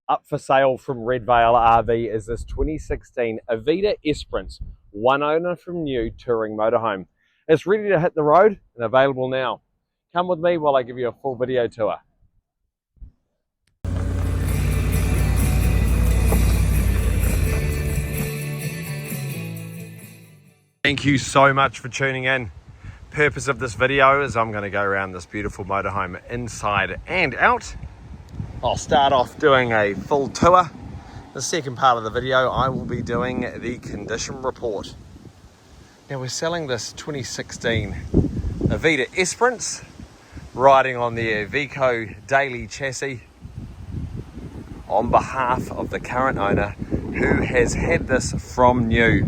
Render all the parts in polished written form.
Up for sale from Redvale RV is this 2016 Avida Esperence, one owner from new touring motorhome. It's ready to hit the road and available now. Come with me while I give you a full video tour. Thank you so much for tuning in. Purpose of this video is I'm going to go around this beautiful motorhome inside and out. I'll start off doing a full tour. The second part of the video I will be doing the condition report. Now we're selling this 2016 Avida Esperence, riding on the Vico daily chassis on behalf of the current owner who has had this from new.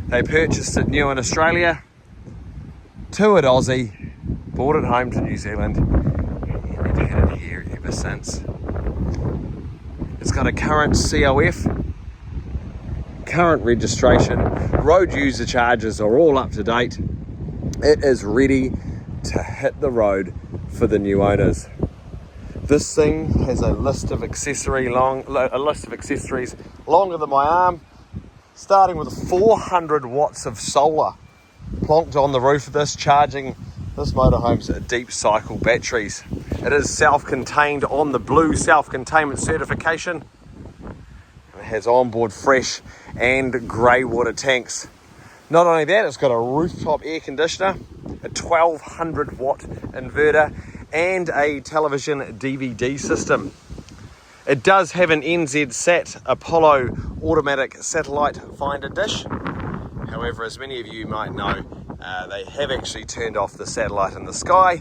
They purchased it new in Australia, toured Aussie, brought it home to New Zealand, and they've had it here ever since. It's got a current COF, current registration, road user charges are all up to date. It is ready to hit the road for the new owners. This thing has a list of accessories longer than my arm, starting with 400 watts of solar plonked on the roof of this, charging this motorhome's deep cycle batteries. It is self-contained on the blue self-containment certification. It has onboard fresh and grey water tanks. Not only that, it's got a rooftop air conditioner, a 1200 watt inverter, and a television DVD system. It does have an NZ-SAT Apollo automatic satellite finder dish. However, as many of you might know, they have actually turned off the satellite in the sky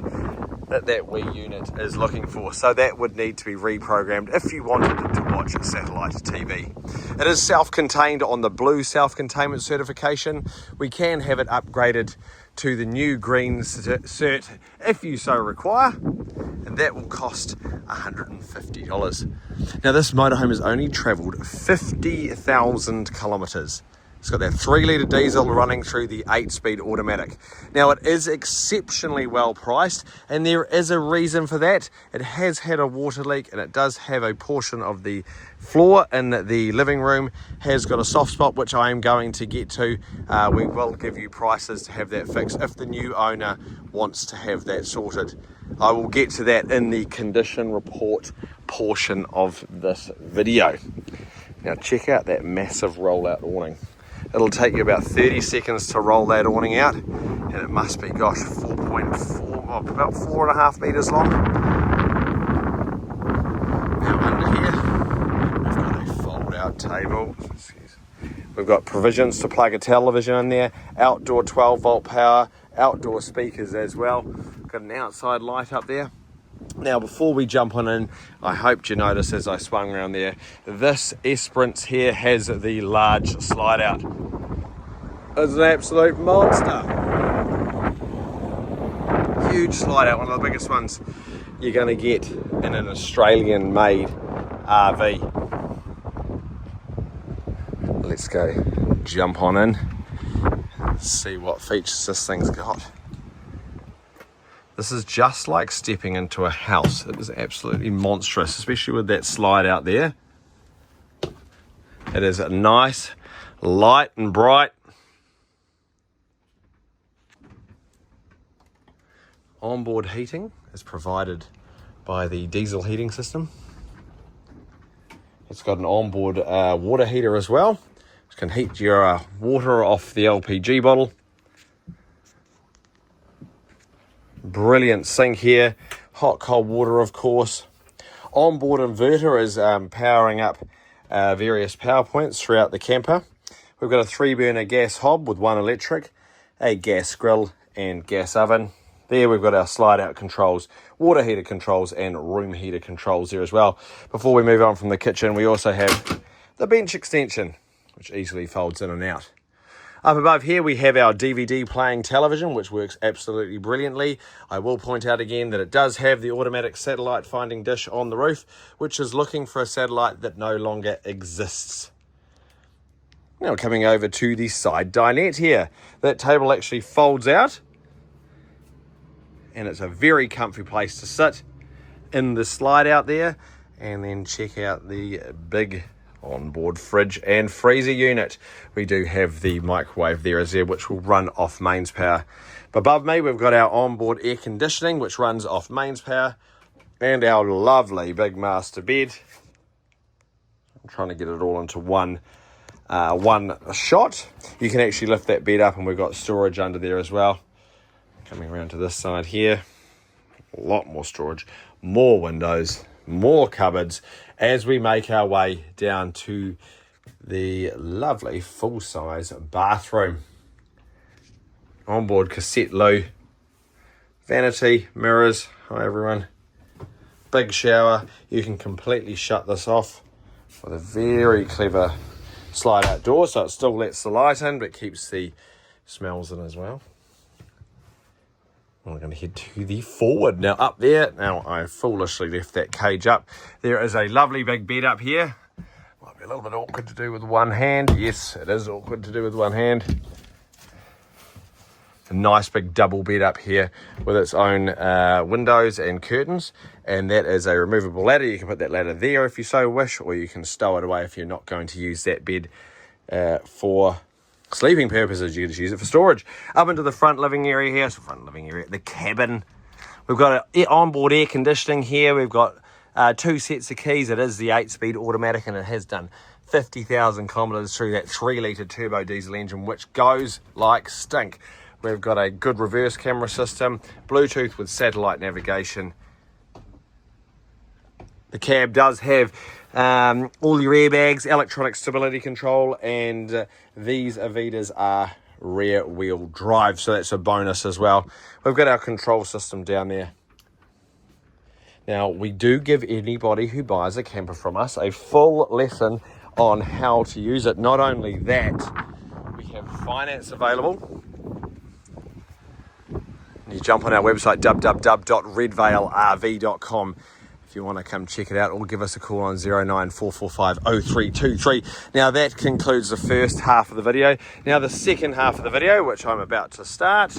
that Wii unit is looking for. So that would need to be reprogrammed if you wanted to watch satellite TV. It is self-contained on the blue self-containment certification. We can have it upgraded to the new green cert if you so require, and that will cost $150. Now this motorhome has only travelled 50,000 kilometres. It's got that 3-litre diesel running through the 8-speed automatic. Now it is exceptionally well priced, and there is a reason for that. It has had a water leak, and it does have a portion of the floor in the living room has got a soft spot, which I am going to get to. We will give you prices to have that fixed if the new owner wants to have that sorted. I will get to that in the condition report portion of this video. Now check out that massive rollout awning. It'll take you about 30 seconds to roll that awning out, and it must be, gosh, 4.4, about 4.5 metres long. Now under here, we've got a fold-out table. We've got provisions to plug a television in there, outdoor 12-volt power, outdoor speakers as well. Got an outside light up there. Now before we jump on in, I hope you notice as I swung around there, this Esperence here has the large slide out. It's an absolute monster. Huge slide out, one of the biggest ones you're going to get in an Australian made RV. Let's go jump on in and see what features this thing's got. This is just like stepping into a house. It is absolutely monstrous, especially with that slide out there. It is nice, light and bright. Onboard heating is provided by the diesel heating system. It's got an onboard water heater as well. It can heat your water off the LPG bottle. Brilliant sink here, hot cold water of course. Onboard inverter is powering up various power points throughout the camper. We've got a 3-burner gas hob with 1 electric, a gas grill and gas oven. There we've got our slide out controls, water heater controls and room heater controls there as well. Before we move on from the kitchen, we also have the bench extension, which easily folds in and out. Up above here we have our DVD playing television, which works absolutely brilliantly. I will point out again that it does have the automatic satellite finding dish on the roof, which is looking for a satellite that no longer exists. Now coming over to the side dinette here. That table actually folds out, and it's a very comfy place to sit in the slide out there. And then check out the big onboard fridge and freezer unit. We do have the microwave there as well, which will run off mains power. Above me, we've got our onboard air conditioning, which runs off mains power, and our lovely big master bed. I'm trying to get it all into one shot. You can actually lift that bed up, and we've got storage under there as well. Coming around to this side here, a lot more storage, more windows, more cupboards, as we make our way down to the lovely full-size bathroom. Onboard cassette loo, vanity, mirrors, hi everyone, big shower. You can completely shut this off with a very clever slide out door, so it still lets the light in but keeps the smells in as well. We're going to head to the forward. Now up there, now I foolishly left that cage up. There is a lovely big bed up here. Might be a little bit awkward to do with one hand. Yes, it is awkward to do with one hand. A nice big double bed up here with its own windows and curtains. And that is a removable ladder. You can put that ladder there if you so wish, or you can stow it away if you're not going to use that bed for sleeping purposes. You can just use it for storage. Up into the front living area here, the cabin. We've got an onboard air conditioning here. We've got 2 sets of keys. It is the 8-speed automatic, and it has done 50,000 kilometres through that 3-litre turbo diesel engine, which goes like stink. We've got a good reverse camera system, Bluetooth with satellite navigation. The cab does have all your airbags, electronic stability control, and these Avidas are rear wheel drive, so that's a bonus as well. We've got our control system down there. Now, we do give anybody who buys a camper from us a full lesson on how to use it. Not only that, we have finance available. You jump on our website, www.redvalerv.com. If you want to come check it out, or give us a call on 094450323. Now that concludes the first half of the video. Now the second half of the video, which I'm about to start.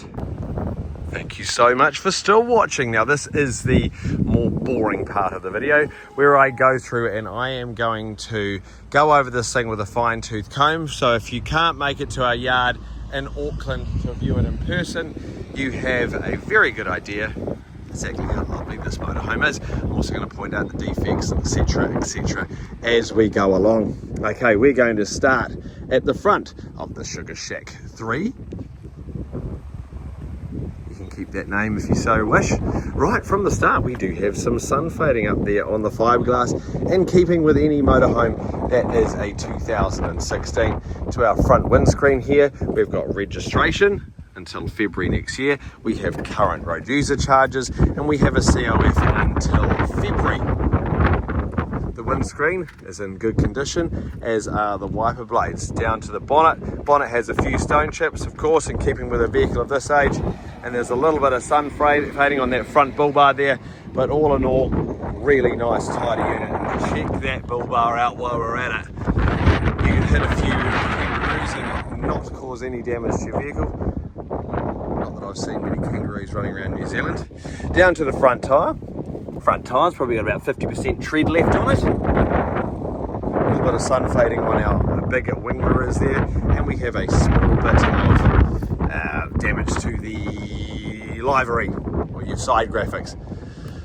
Thank you so much for still watching. Now this is the more boring part of the video, where I go through and I am going to go over this thing with a fine-tooth comb. So if you can't make it to our yard in Auckland to view it in person, you have a very good idea exactly how lovely this motorhome is. I'm also going to point out the defects, etc, as we go along. Okay, we're going to start at the front of the Sugar Shack 3. You can keep that name if you so wish. Right from the start, we do have some sun fading up there on the fiberglass, and keeping with any motorhome that is a 2016. To our front windscreen here, we've got registration until February next year. We have current road user charges, and we have a COF until February. The windscreen is in good condition, as are the wiper blades. Down to the bonnet. Bonnet has a few stone chips, of course, in keeping with a vehicle of this age, and there's a little bit of sun fading on that front bull bar there, but all in all, really nice tidy unit. Check that bull bar out while we're at it. You can hit a few kangaroos and not cause any damage to your vehicle. Not that I've seen many kangaroos running around New Zealand. Down to the front tyre. Front tyre's probably got about 50% tread left on it. A little bit of sun fading on our bigger wing mirrors there, and we have a small bit of damage to the livery, or your side graphics.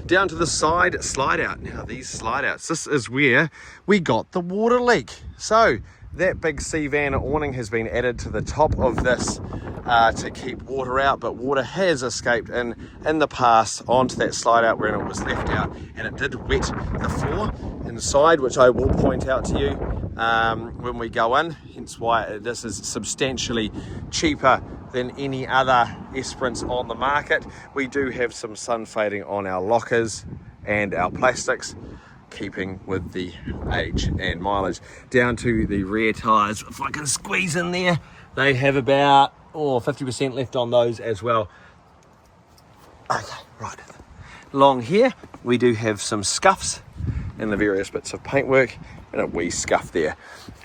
Down to the side slide out. Now these slide outs, this is where we got the water leak. So that big C-van awning has been added to the top of this to keep water out, but water has escaped in the past onto that slide out when it was left out, and it did wet the floor inside, which I will point out to you when we go in, hence why this is substantially cheaper than any other Esperence on the market. We do have some sun fading on our lockers and our plastics, keeping with the age and mileage. Down to the rear tyres, if I can squeeze in there, they have about 50% left on those as well. Okay, right. Along here, we do have some scuffs in the various bits of paintwork, and a wee scuff there.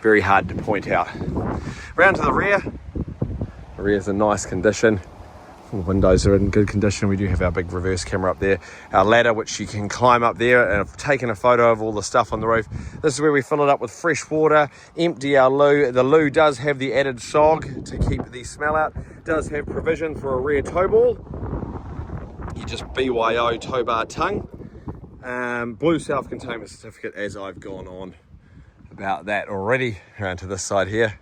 Very hard to point out. Round to the rear. The rear's in nice condition. The windows are in good condition. We do have our big reverse camera up there. Our ladder, which you can climb up there, and I've taken a photo of all the stuff on the roof. This is where we fill it up with fresh water, empty our loo. The loo does have the added sog to keep the smell out. It does have provision for a rear tow ball. You just BYO tow bar tongue. Blue self-containment certificate, as I've gone on about that already. Around to this side here.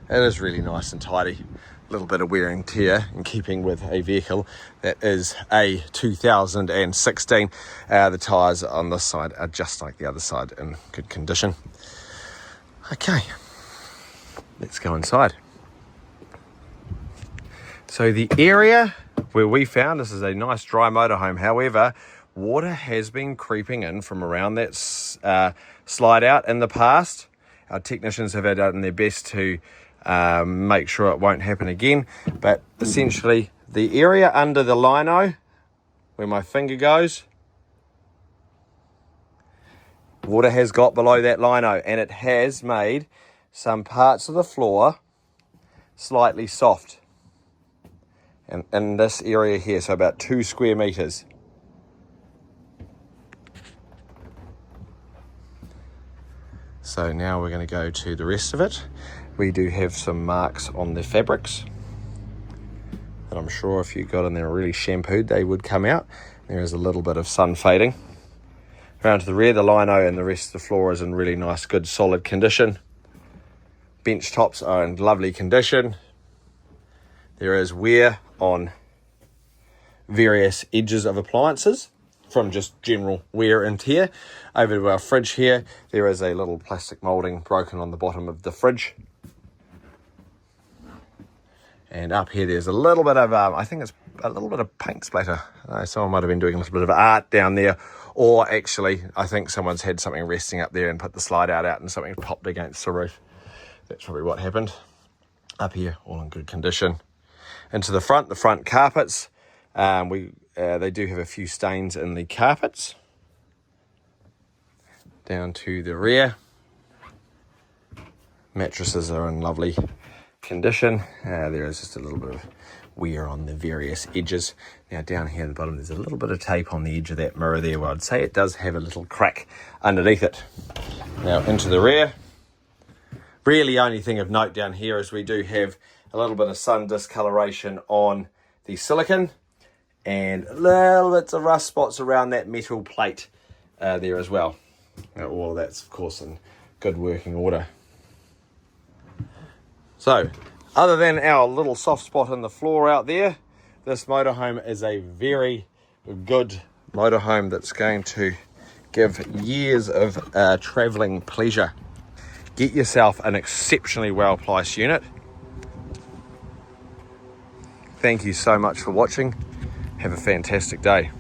It is really nice and tidy. A little bit of wear and tear in keeping with a vehicle that is a 2016. The tyres on this side are just like the other side, in good condition. Okay, let's go inside. So the area where we found, this is a nice dry motorhome. However, water has been creeping in from around that slide out in the past. Our technicians have done their best to make sure it won't happen again, but essentially the area under the lino where my finger goes, water has got below that lino, and it has made some parts of the floor slightly soft, and in this area here, so about 2 square meters. So now we're going to go to the rest of it. We do have some marks on the fabrics, and I'm sure if you got in there really shampooed, they would come out. There is a little bit of sun fading. Around to the rear, the lino and the rest of the floor is in really nice, good, solid condition. Bench tops are in lovely condition. There is wear on various edges of appliances from just general wear and tear. Over to our fridge here, there is a little plastic moulding broken on the bottom of the fridge. And up here, there's a little bit of, I think it's a little bit of paint splatter. Someone might have been doing a little bit of art down there. Or actually, I think someone's had something resting up there and put the slide out and something popped against the roof. That's probably what happened. Up here, all in good condition. Into the front carpets. They do have a few stains in the carpets. Down to the rear. Mattresses are in lovely condition. There is just a little bit of wear on the various edges. Now down here at the bottom, there's a little bit of tape on the edge of that mirror there, where I'd say it does have a little crack underneath it. Now into the rear. Really only thing of note down here is we do have a little bit of sun discoloration on the silicone, and little bits of rust spots around that metal plate there as well. Now, all of that's of course in good working order. So, other than our little soft spot in the floor out there, this motorhome is a very good motorhome that's going to give years of travelling pleasure. Get yourself an exceptionally well-priced unit. Thank you so much for watching. Have a fantastic day.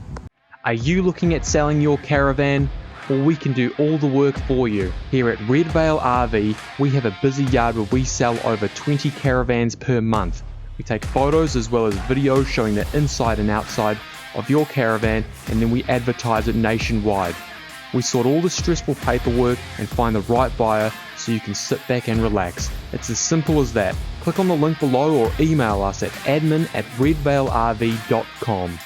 Are you looking at selling your caravan? Well, we can do all the work for you. Here at Red Vale RV, we have a busy yard where we sell over 20 caravans per month. We take photos as well as videos showing the inside and outside of your caravan, and then we advertise it nationwide. We sort all the stressful paperwork and find the right buyer so you can sit back and relax. It's as simple as that. Click on the link below or email us at admin@redvalerv.com.